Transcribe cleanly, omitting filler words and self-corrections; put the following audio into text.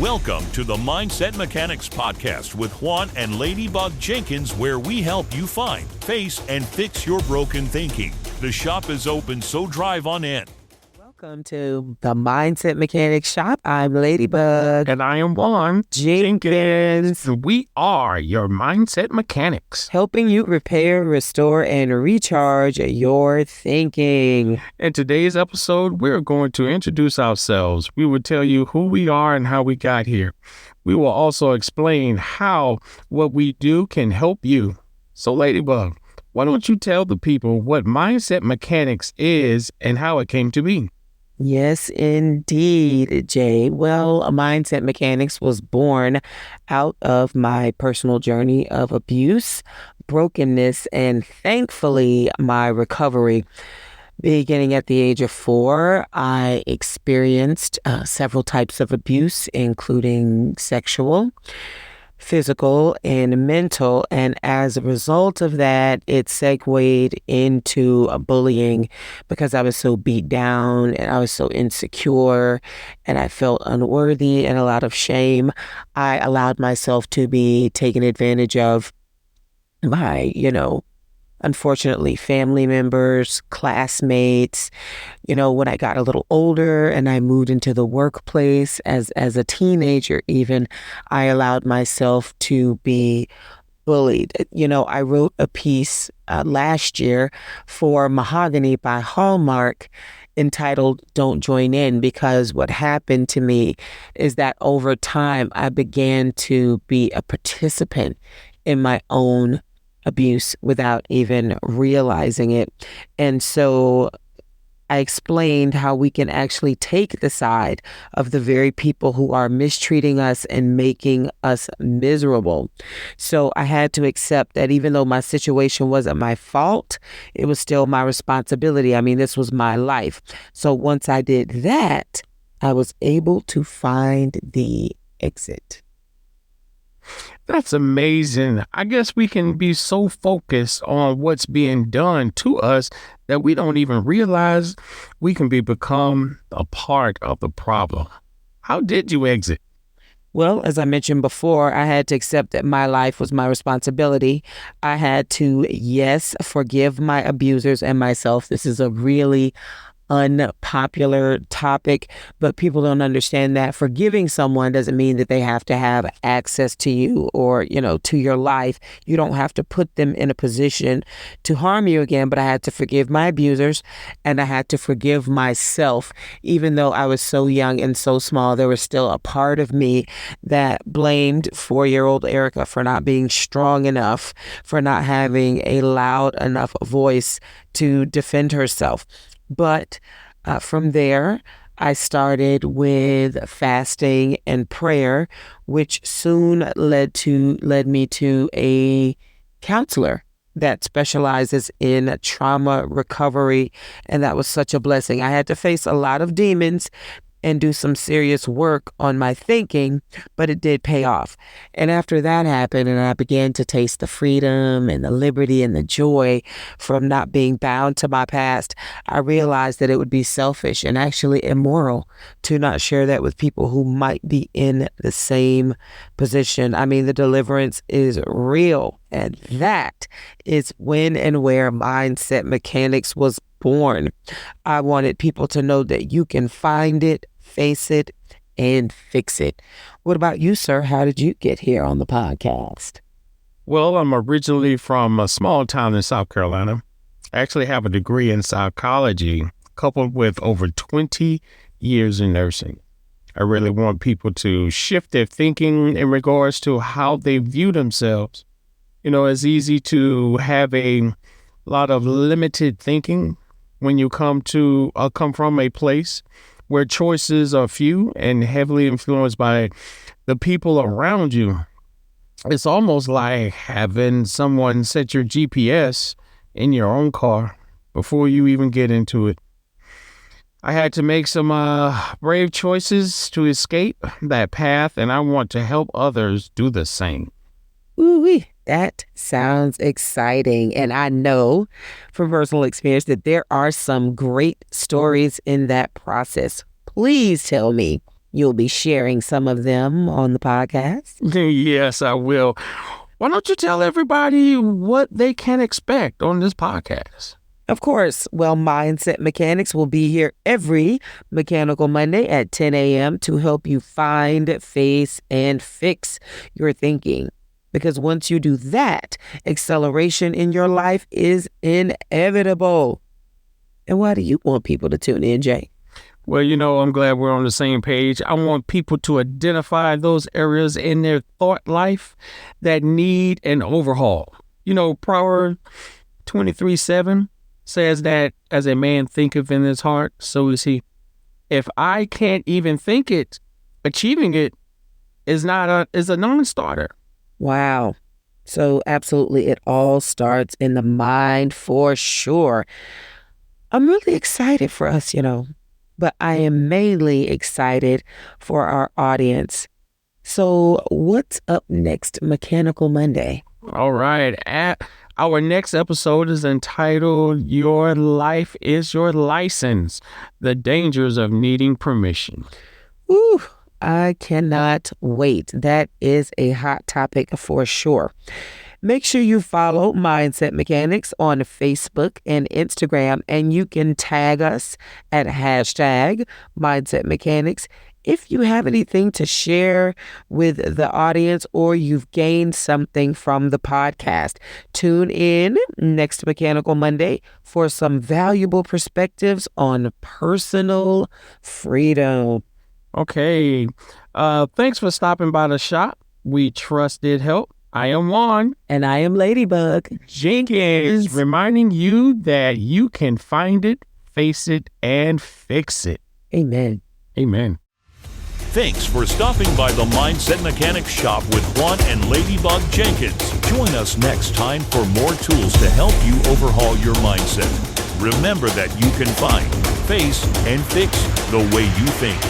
Welcome to the Mindset Mechanics Podcast with Juan and Ladybug Jenkins, where we help you find, face, and fix your broken thinking. The shop is open, so drive on in. Welcome to the Mindset Mechanics Shop. I'm Ladybug. And I am Juan Jenkins. We are your mindset mechanics, Helping you repair, restore, and recharge your thinking. In today's episode, we're going to introduce ourselves. We will tell you who we are and how we got here. We will also explain how what we do can help you. So, Ladybug, why don't you tell the people what mindset mechanics is and how it came to be? Yes, indeed, Jay. Well, Mindset Mechanics was born out of my personal journey of abuse, brokenness, and thankfully my recovery. Beginning at the age of 4, I experienced several types of abuse, including sexual, physical, and mental. And as a result of that, it segued into bullying because I was so beat down and I was so insecure and I felt unworthy and a lot of shame. I allowed myself to be taken advantage of by, unfortunately, family members, classmates. When I got a little older and I moved into the workplace as a teenager even, I allowed myself to be bullied. I wrote a piece last year for Mahogany by Hallmark entitled "Don't Join In," because what happened to me is that over time I began to be a participant in my own abuse without even realizing it. And so I explained how we can actually take the side of the very people who are mistreating us and making us miserable. So I had to accept that even though my situation wasn't my fault, it was still my responsibility. I mean, this was my life. So once I did that, I was able to find the exit. That's amazing. I guess we can be so focused on what's being done to us that we don't even realize we can become a part of the problem. How did you exit? Well, as I mentioned before, I had to accept that my life was my responsibility. I had to, yes, forgive my abusers and myself. This is a really unpopular topic, but people don't understand that forgiving someone doesn't mean that they have to have access to you or, to your life. You don't have to put them in a position to harm you again. But I had to forgive my abusers and I had to forgive myself. Even though I was so young and so small, there was still a part of me that blamed 4-year-old Erica for not being strong enough, for not having a loud enough voice to defend herself. But from there, I started with fasting and prayer, which soon led me to a counselor that specializes in trauma recovery. And that was such a blessing. I had to face a lot of demons and do some serious work on my thinking, but it did pay off. And after that happened, and I began to taste the freedom and the liberty and the joy from not being bound to my past, I realized that it would be selfish and actually immoral to not share that with people who might be in the same position. I mean, the deliverance is real. And that is when and where Mindset Mechanics was born. I wanted people to know that you can find it, face it, and fix it. What about you, sir? How did you get here on the podcast? Well, I'm originally from a small town in South Carolina. I actually have a degree in psychology, coupled with over 20 years in nursing. I really want people to shift their thinking in regards to how they view themselves. It's easy to have a lot of limited thinking when you come from a place where choices are few and heavily influenced by the people around you. It's almost like having someone set your GPS in your own car before you even get into it. I had to make some brave choices to escape that path, and I want to help others do the same. Ooh-wee. That sounds exciting. And I know from personal experience that there are some great stories in that process. Please tell me you'll be sharing some of them on the podcast. Yes, I will. Why don't you tell everybody what they can expect on this podcast? Of course. Well, Mindset Mechanics will be here every Mechanical Monday at 10 a.m. to help you find, face, and fix your thinking. Because once you do that, acceleration in your life is inevitable. And why do you want people to tune in, Jay? Well, I'm glad we're on the same page. I want people to identify those areas in their thought life that need an overhaul. Proverbs 23:7 says that as a man thinketh in his heart, so is he. If I can't even think it, achieving it is a non-starter. Wow. So absolutely, it all starts in the mind for sure. I'm really excited for us, but I am mainly excited for our audience. So what's up next, Mechanical Monday? All right. Our next episode is entitled Your Life is Your License, The Dangers of Needing Permission. Ooh, I cannot wait. That is a hot topic for sure. Make sure you follow Mindset Mechanics on Facebook and Instagram, and you can tag us at hashtag Mindset Mechanics if you have anything to share with the audience or you've gained something from the podcast. Tune in next Mechanical Monday for some valuable perspectives on personal freedom. Okay. Thanks for stopping by the shop. We trust it helped. I am Juan. And I am Ladybug Jenkins, reminding you that you can find it, face it, and fix it. Amen. Amen. Thanks for stopping by the Mindset Mechanics shop with Juan and Ladybug Jenkins. Join us next time for more tools to help you overhaul your mindset. Remember that you can find, face, and fix the way you think.